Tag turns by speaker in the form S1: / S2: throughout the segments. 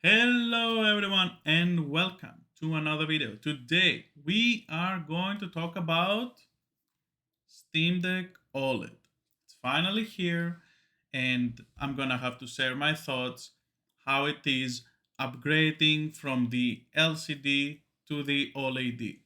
S1: Hello everyone and welcome to another video. Today we are going to talk about SteamDeck OLED. It's finally here and I'm gonna have to share my thoughts how it is upgrading from the LCD to the OLED.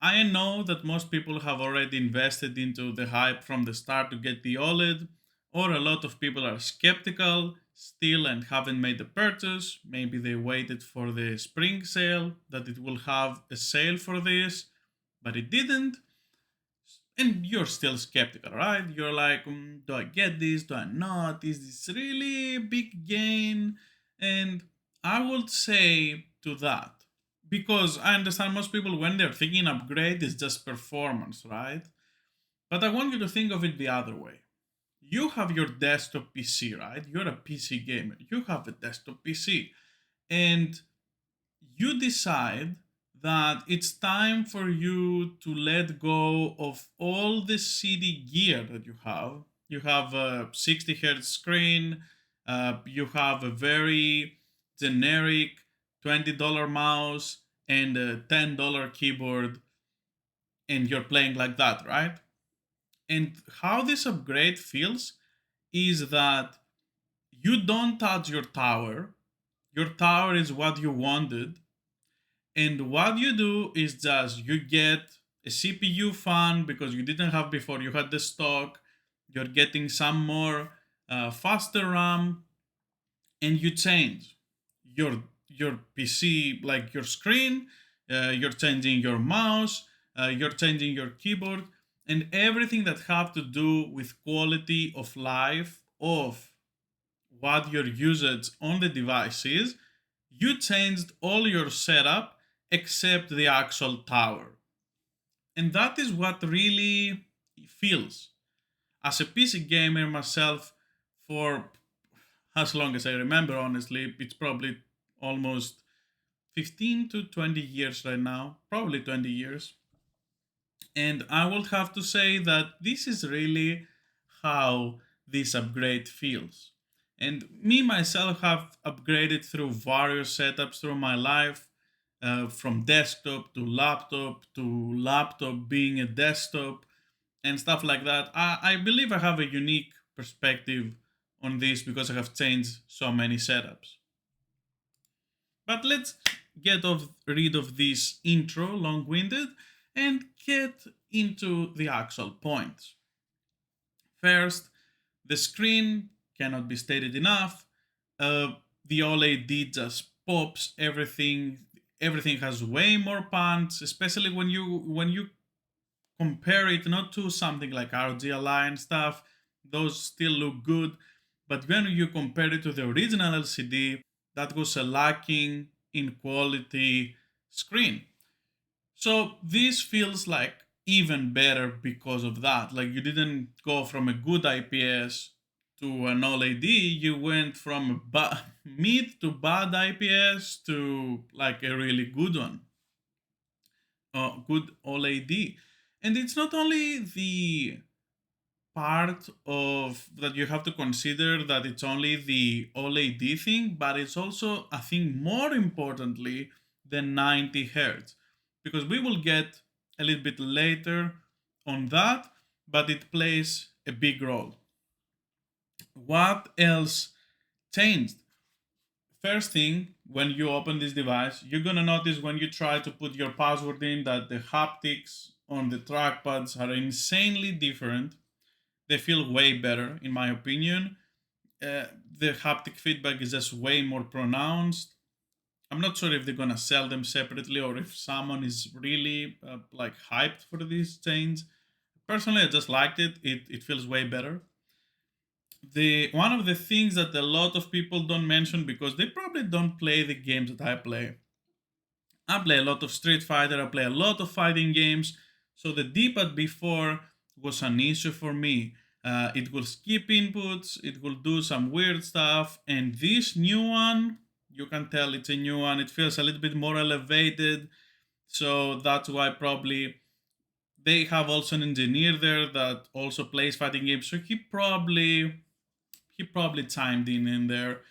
S1: I know that most people have already invested into the hype from the start to get the OLED, or a lot of people are skeptical still and haven't made the purchase. Maybe they waited for the spring sale, that it will have a sale for this, but it didn't. And you're still skeptical, right? You're like, do I get this? Do I not? Is this really a big gain? And I would say to that, because I understand most people when they're thinking upgrade is just performance, right? But I want you to think of it the other way. You have your desktop PC, right? You're a PC gamer. You have a desktop PC. And you decide that it's time for you to let go of all the CD gear that you have. You have a 60 hertz screen, you have a very generic $20 mouse and a $10 keyboard, and you're playing like that, right? And how this upgrade feels is that you don't touch your tower. Your tower is what you wanted, and what you do is just you get a CPU fan because you didn't have before, you had the stock, you're getting some more faster RAM, and you change your PC, like your screen, you're changing your mouse, you're changing your keyboard, and everything that have to do with quality of life of what your usage on the device is. You changed all your setup except the actual tower. And that is what really feels. As a PC gamer myself, for as long as I remember, honestly, it's probably almost 15 to 20 years right now, probably 20 years. And I will have to say that this is really how this upgrade feels. And me myself have upgraded through various setups through my life, from desktop to laptop being a desktop and stuff like that. I believe I have a unique perspective on this because I have changed so many setups. But let's rid of this intro, long winded, and get into the actual points. First, the screen cannot be stated enough. The OLED just pops everything. Everything has way more punch, especially when you compare it not to something like RGLI and stuff. Those still look good, but when you compare it to the original LCD, that was a lacking in quality screen. So this feels like even better because of that. Like you didn't go from a good IPS to an OLED, you went from a mid to bad IPS to like a really good one, good OLED. And it's not only the part of that you have to consider that it's only the OLED thing, but it's also, I think, more importantly, the 90 hertz, because we will get a little bit later on that, but it plays a big role. What else changed? First thing, when you open this device, you're gonna notice when you try to put your password in that the haptics on the trackpads are insanely different. They feel way better, in my opinion. The haptic feedback is just way more pronounced. I'm not sure if they're gonna sell them separately or if someone is really like hyped for this change. Personally, I just liked it. It feels way better. The one of the things that a lot of people don't mention because they probably don't play the games that I play. I play a lot of Street Fighter. I play a lot of fighting games. So the D-pad before was an issue for me. It will skip inputs. It will do some weird stuff. And this new one, you can tell it's a new one. It feels a little bit more elevated. So that's why probably they have also an engineer there that also plays fighting games. So he probably chimed in there.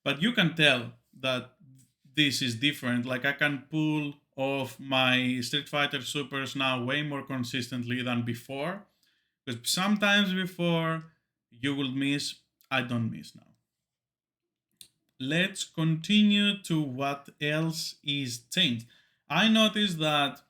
S1: But you can tell that this is different. Like I can pull off my Street Fighter Supers now way more consistently than before. Because sometimes before you will miss, I don't miss now. Let's continue to what else is changed. I noticed that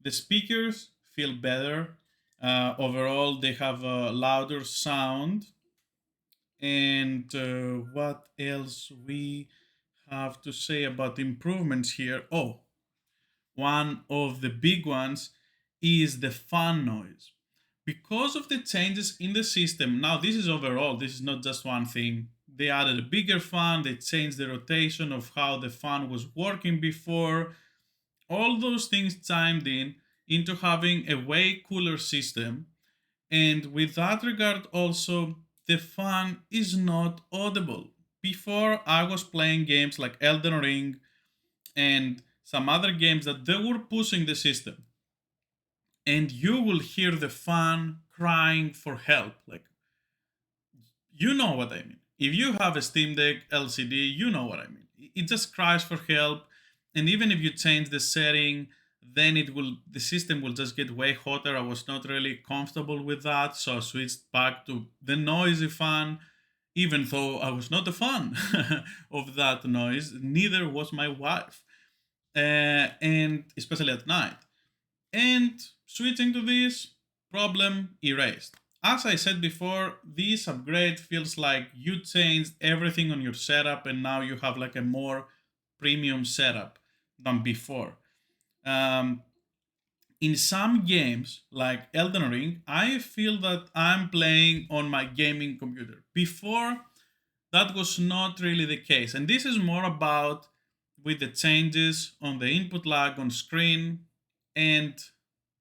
S1: the speakers feel better. Overall, they have a louder sound. And what else we have to say about improvements here? Oh, one of the big ones is the fan noise. Because of the changes in the system, now this is overall, this is not just one thing. They added a bigger fan, they changed the rotation of how the fan was working before. All those things chimed in into having a way cooler system. And with that regard, also, the fan is not audible. Before, I was playing games like Elden Ring and some other games that they were pushing the system, and you will hear the fan crying for help. Like, you know what I mean. If you have a Steam Deck LCD, you know what I mean. It just cries for help, and even if you change the setting, then the system will just get way hotter. I was not really comfortable with that, so I switched back to the noisy fan. Even though I was not a fan of that noise, neither was my wife, and especially at night. And switching to this, problem erased. As I said before, this upgrade feels like you changed everything on your setup and now you have like a more premium setup than before. Um, in some games, like Elden Ring, I feel that I'm playing on my gaming computer. Before, that was not really the case. And this is more about with the changes on the input lag on screen and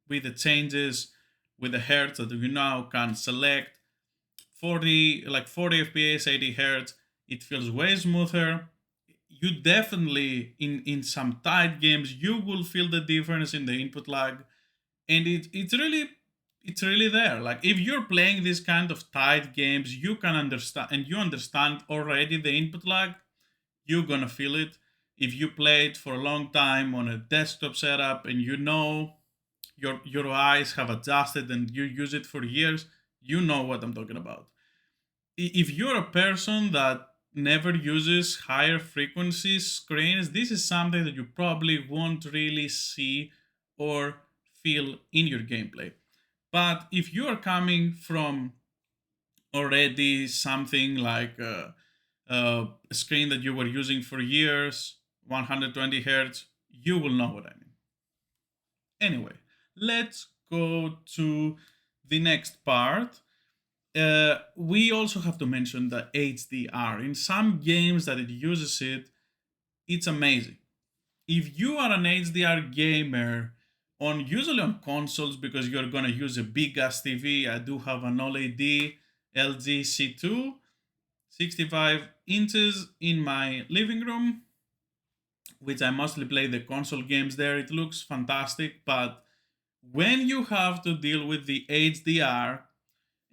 S1: with the changes with the hertz that you now can select 40 fps 80 hertz. It feels way smoother. You definitely in some tight games you will feel the difference in the input lag, and it's really there. Like if you're playing these kind of tight games, you can understand, and you understand already the input lag, you're gonna feel it. If you play it for a long time on a desktop setup and you know your eyes have adjusted and you use it for years, you know what I'm talking about. If you're a person that never uses higher frequency screens, this is something that you probably won't really see or feel in your gameplay. But if you are coming from already something like a screen that you were using for years, 120 hertz, you will know what I mean. Anyway, let's go to the next part. We also have to mention the HDR. In some games that it uses it, it's amazing. If you are an HDR gamer, on usually on consoles because you're gonna use a big ass TV. I do have an OLED LG C2, 65 inches in my living room, which I mostly play the console games there. It looks fantastic, but when you have to deal with the HDR,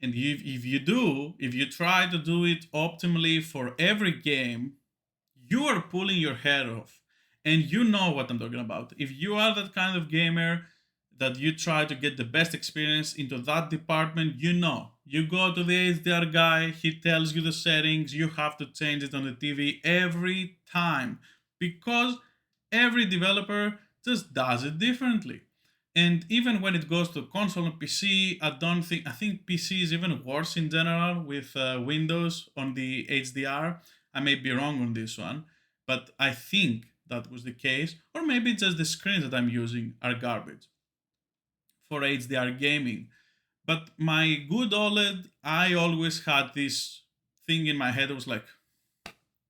S1: and if you try to do it optimally for every game, you are pulling your head off. And you know what I'm talking about. If you are that kind of gamer that you try to get the best experience into that department, you know. You go to the HDR guy, he tells you the settings, you have to change it on the TV every time because every developer just does it differently. And even when it goes to console and PC, I think PC is even worse in general with Windows on the HDR. I may be wrong on this one, but I think that was the case. Or maybe just the screens that I'm using are garbage for HDR gaming. But my good OLED, I always had this thing in my head. It was like,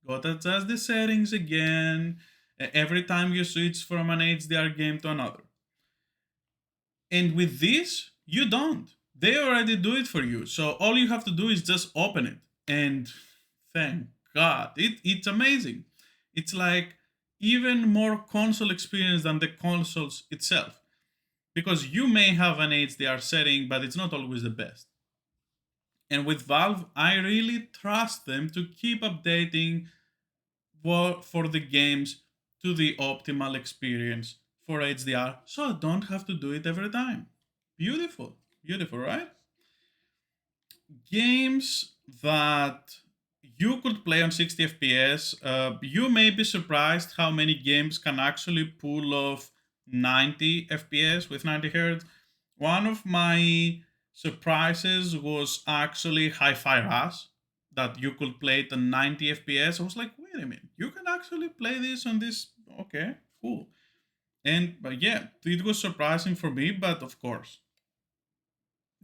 S1: gotta adjust the settings again every time you switch from an HDR game to another. And with this, you don't. They already do it for you. So all you have to do is just open it. And thank God, it's amazing. It's like even more console experience than the consoles itself. Because you may have an HDR setting, but it's not always the best. And with Valve, I really trust them to keep updating for the games to the optimal experience for HDR, so I don't have to do it every time. Beautiful, beautiful, right? Games that you could play on 60 FPS, you may be surprised how many games can actually pull off 90 FPS with 90 hertz. One of my surprises was actually Hi-Fi Rush, that you could play it at 90 FPS. I was like, wait a minute, you can actually play this on this? Okay, cool. And but yeah, it was surprising for me, but of course,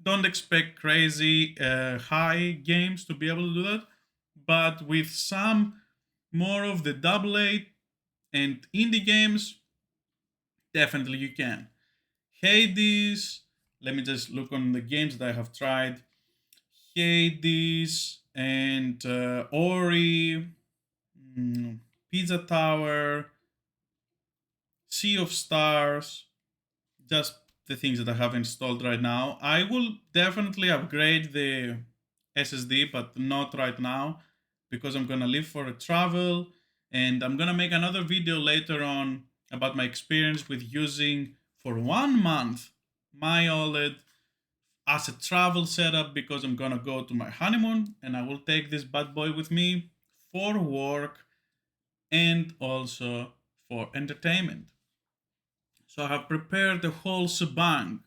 S1: don't expect crazy high games to be able to do that, but with some more of the double A and indie games, definitely you can. Hades, let me just look on the games that I have tried. Hades and Ori, mm, Pizza Tower, Sea of Stars, just the things that I have installed right now. I will definitely upgrade the SSD, but not right now because I'm gonna leave for a travel, and I'm gonna make another video later on about my experience with using for 1 month my OLED as a travel setup because I'm gonna go to my honeymoon and I will take this bad boy with me for work and also for entertainment. So I have prepared the whole shebang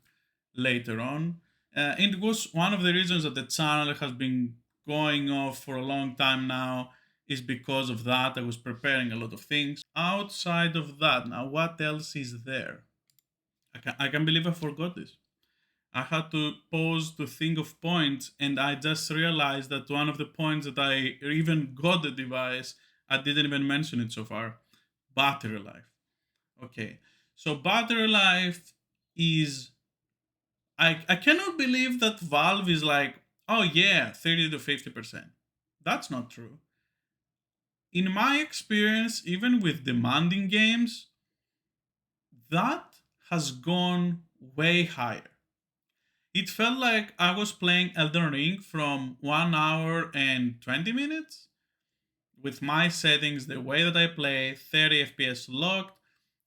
S1: later on. And it was one of the reasons that the channel has been going off for a long time now, is because of that. I was preparing a lot of things. Outside of that, now what else is there? I can believe I forgot this. I had to pause to think of points, and I just realized that one of the points that I even got the device, I didn't even mention it so far: battery life. Okay, so battery life is, I cannot believe that Valve is like, oh yeah, 30 to 50%. That's not true. In my experience, even with demanding games, that has gone way higher. It felt like I was playing Elden Ring from 1 hour and 20 minutes with my settings, the way that I play, 30 FPS locked,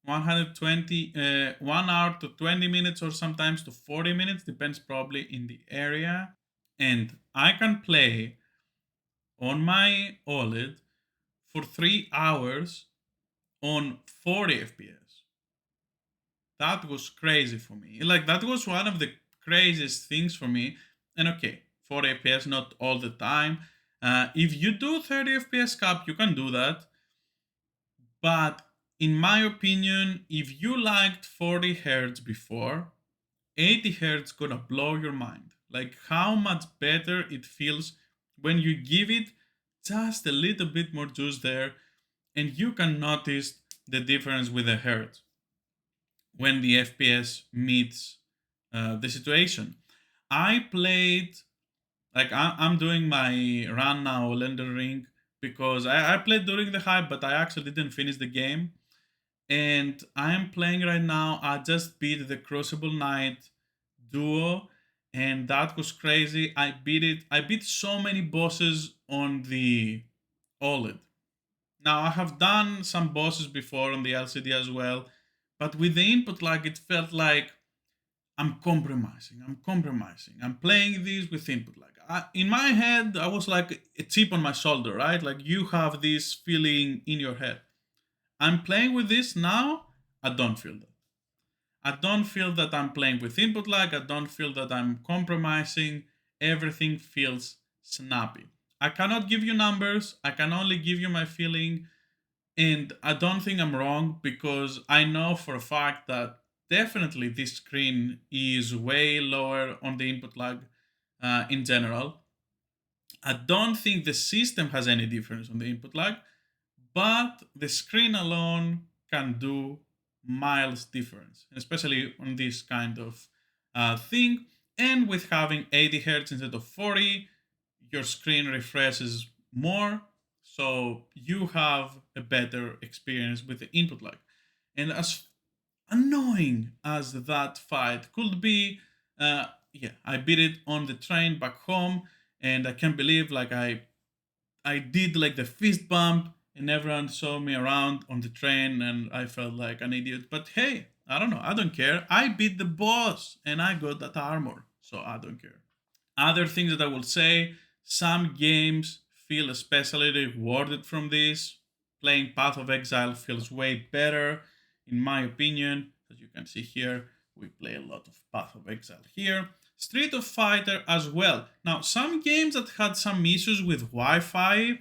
S1: 120, 1 hour to 20 minutes, or sometimes to 40 minutes, depends probably in the area. And I can play on my OLED for 3 hours on 40 FPS. That was crazy for me. Like, that was one of the craziest things for me. And okay, 40 FPS not all the time. If you do 30 FPS cap, you can do that. But in my opinion, if you liked 40 hertz before, 80 hertz gonna blow your mind. Like how much better it feels when you give it just a little bit more juice there, and you can notice the difference with the hertz when the FPS meets the situation. I played, like I'm doing my run now on Elden Ring because I played during the hype, but I actually didn't finish the game. And I am playing right now. I just beat the Crucible Knight duo, and that was crazy. I beat it. I beat so many bosses on the OLED. Now I have done some bosses before on the LCD as well, but with the input lag, it felt like I'm compromising. I'm compromising. I'm playing these with input lag. In my head, I was like a chip on my shoulder, right? Like you have this feeling in your head. I'm playing with this now. I don't feel that. I don't feel that I'm playing with input lag. I don't feel that I'm compromising. Everything feels snappy. I cannot give you numbers. I can only give you my feeling. And I don't think I'm wrong because I know for a fact that definitely this screen is way lower on the input lag in general. I don't think the system has any difference on the input lag, but the screen alone can do miles difference, especially on this kind of thing. And with having 80 hertz instead of 40, your screen refreshes more, so you have a better experience with the input lag. And as annoying as that fight could be, yeah, I beat it on the train back home, and I can't believe like I did like the fist bump and everyone saw me around on the train, and I felt like an idiot. But hey, I don't know. I don't care. I beat the boss, and I got that armor, so I don't care. Other things that I will say, some games feel especially rewarded from this. Playing Path of Exile feels way better, in my opinion. As you can see here, we play a lot of Path of Exile here. Street of Fighter as well. Now, some games that had some issues with Wi Fi,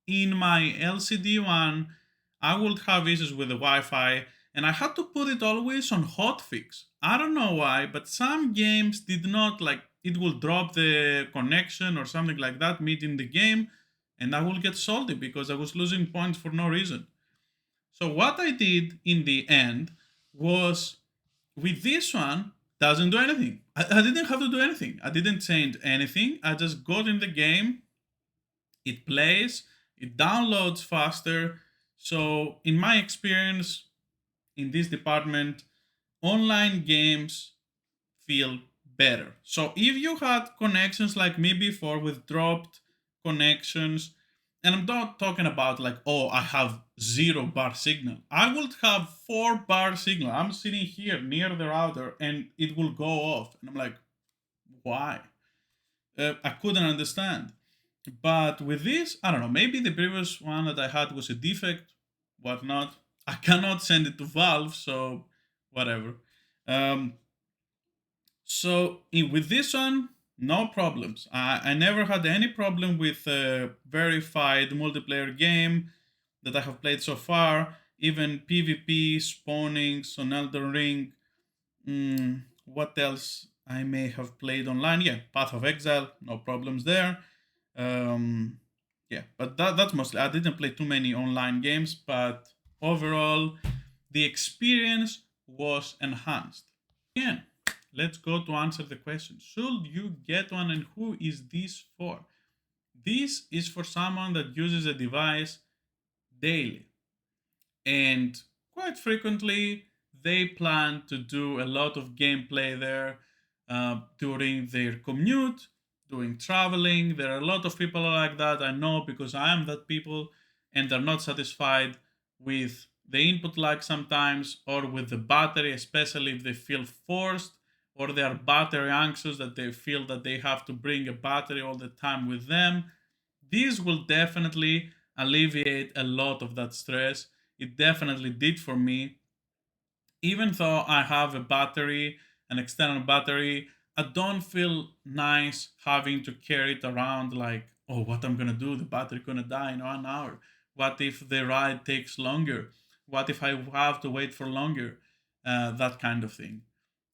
S1: in my LCD one, I would have issues with the Wi-Fi, and I had to put it always on hotfix. I don't know why, but some games did not, like, it will drop the connection or something like that mid in the game, and I will get salty because I was losing points for no reason. So what I did in the end was, with this one, doesn't do anything. I didn't have to do anything. I didn't change anything. I just got in the game, it plays, it downloads faster. So, in my experience in this department, online games feel better. So, if you had connections like me before with dropped connections, and I'm not talking about like, oh, I have 0 bar signal. I would have 4 bar signal. I'm sitting here near the router and it will go off. And I'm like, why? I couldn't understand. But with this, I don't know. Maybe the previous one that I had was a defect, whatnot. I cannot send it to Valve, so whatever. Um, with this one, no problems. I never had any problem with a verified multiplayer game that I have played so far. Even PvP spawnings on Elden Ring. What else I may have played online? Yeah, Path of Exile, no problems there. Yeah, but that's mostly. I didn't play too many online games, but overall, the experience was enhanced. Again, let's go to answer the question. Should you get one, and who is this for? This is for someone that uses a device daily, and quite frequently they plan to do a lot of gameplay there during their commute, doing traveling. There are a lot of people like that, I know, because I am that people, and they're not satisfied with the input lag sometimes, or with the battery, especially if they feel forced, or they are battery anxious, that they feel that they have to bring a battery all the time with them. This will definitely alleviate a lot of that stress. It definitely did for me. Even though I have a battery, an external battery, I don't feel nice having to carry it around like, oh, what I'm gonna do? The battery gonna die in 1 hour. What if the ride takes longer? What if I have to wait for longer? That kind of thing.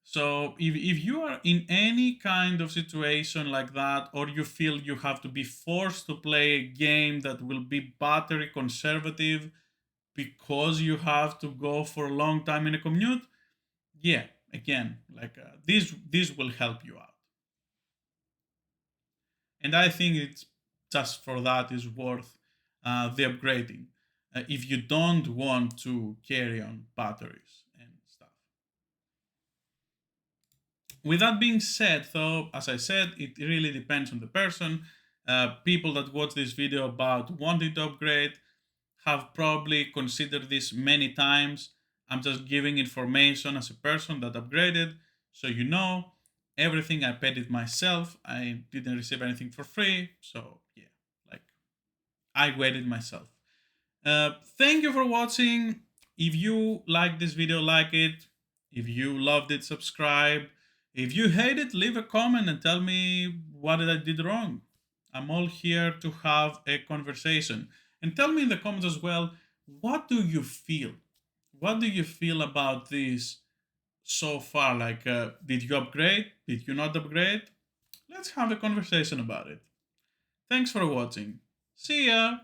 S1: So if you are in any kind of situation like that, or you feel you have to be forced to play a game that will be battery conservative because you have to go for a long time in a commute, yeah, again, like this will help you out. And I think it's just for that is worth the upgrading if you don't want to carry on batteries and stuff. With that being said, though, as I said, it really depends on the person. People that watch this video about wanting to upgrade have probably considered this many times. I'm just giving information as a person that upgraded, so you know everything I paid it myself. I didn't receive anything for free, so yeah, like I waited myself. Thank you for watching. If you like this video, like it. If you loved it, subscribe. If you hate it, leave a comment and tell me what I did wrong. I'm all here to have a conversation. And tell me in the comments as well, what do you feel? What do you feel about this so far? Like, did you upgrade? Did you not upgrade? Let's have a conversation about it. Thanks for watching. See ya!